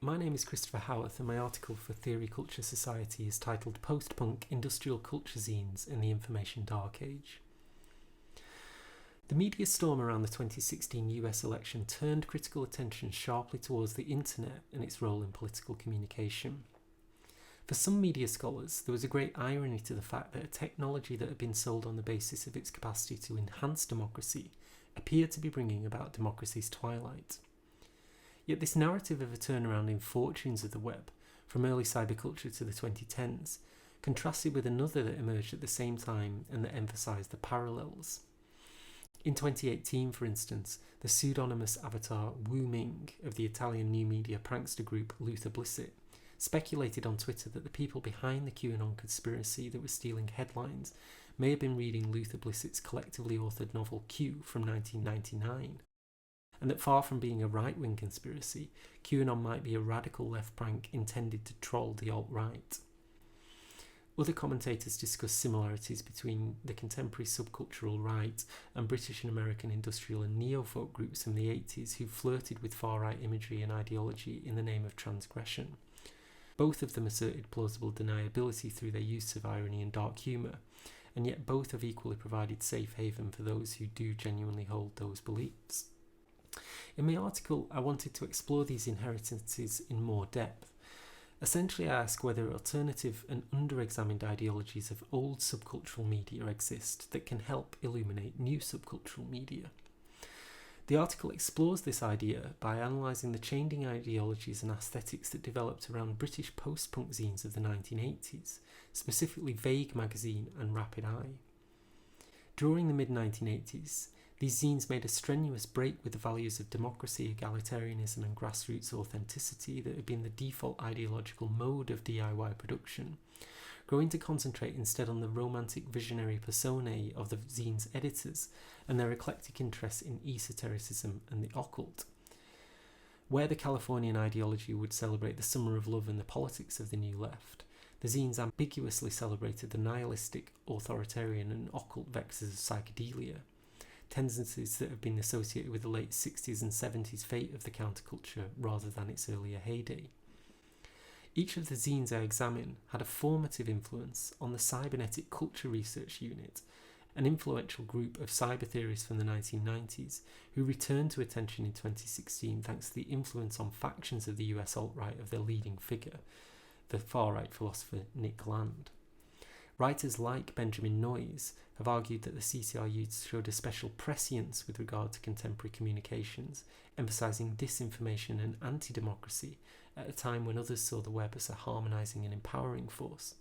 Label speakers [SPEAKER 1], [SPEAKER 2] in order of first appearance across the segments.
[SPEAKER 1] My name is Christopher Haworth, and my article for Theory Culture Society is titled Post-Punk Industrial Culture Zines in the Information Dark Age. The media storm around the 2016 US election turned critical attention sharply towards the internet and its role in political communication. For some media scholars, there was a great irony to the fact that a technology that had been sold on the basis of its capacity to enhance democracy appeared to be bringing about democracy's twilight. Yet this narrative of a turnaround in fortunes of the web, from early cyberculture to the 2010s, contrasted with another that emerged at the same time and that emphasised the parallels. In 2018, for instance, the pseudonymous avatar Wu Ming of the Italian new media prankster group Luther Blissett speculated on Twitter that the people behind the QAnon conspiracy that was stealing headlines may have been reading Luther Blissett's collectively authored novel Q from 1999. And that far from being a right-wing conspiracy, QAnon might be a radical left prank intended to troll the alt-right. Other commentators discuss similarities between the contemporary subcultural right and British and American industrial and neo-folk groups from the 80s who flirted with far-right imagery and ideology in the name of transgression. Both of them asserted plausible deniability through their use of irony and dark humour, and yet both have equally provided safe haven for those who do genuinely hold those beliefs. In my article, I wanted to explore these inheritances in more depth. Essentially, I ask whether alternative and under-examined ideologies of old subcultural media exist that can help illuminate new subcultural media. The article explores this idea by analysing the changing ideologies and aesthetics that developed around British post-punk zines of the 1980s, specifically Vague magazine and Rapid Eye. During the mid-1980s, these zines made a strenuous break with the values of democracy, egalitarianism and grassroots authenticity that had been the default ideological mode of DIY production, growing to concentrate instead on the romantic visionary personae of the zine's editors and their eclectic interests in esotericism and the occult. Where the Californian ideology would celebrate the summer of love and the politics of the New Left, the zines ambiguously celebrated the nihilistic, authoritarian and occult vexes of psychedelia, tendencies that have been associated with the late 60s and 70s fate of the counterculture rather than its earlier heyday. Each of the zines I examine had a formative influence on the Cybernetic Culture Research Unit, an influential group of cyber theorists from the 1990s who returned to attention in 2016 thanks to the influence on factions of the US alt-right of their leading figure, the far-right philosopher Nick Land. Writers like Benjamin Noyes have argued that the CCRU showed a special prescience with regard to contemporary communications, emphasising disinformation and anti-democracy at a time when others saw the web as a harmonising and empowering force.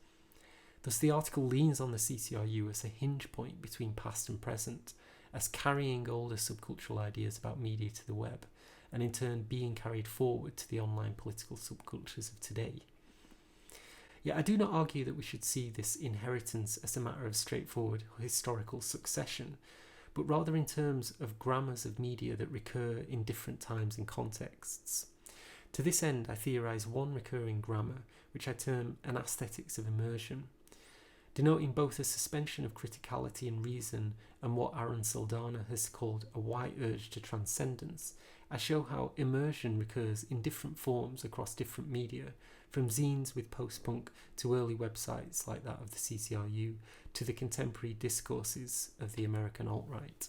[SPEAKER 1] Thus the article leans on the CCRU as a hinge point between past and present, as carrying older subcultural ideas about media to the web, and in turn being carried forward to the online political subcultures of today. Yet I do not argue that we should see this inheritance as a matter of straightforward historical succession, but rather in terms of grammars of media that recur in different times and contexts. To this end, I theorise one recurring grammar, which I term an aesthetics of immersion, denoting both a suspension of criticality and reason and what Aaron Saldana has called a white urge to transcendence. I show how immersion recurs in different forms across different media, from zines with post-punk to early websites like that of the CCRU to the contemporary discourses of the American alt-right.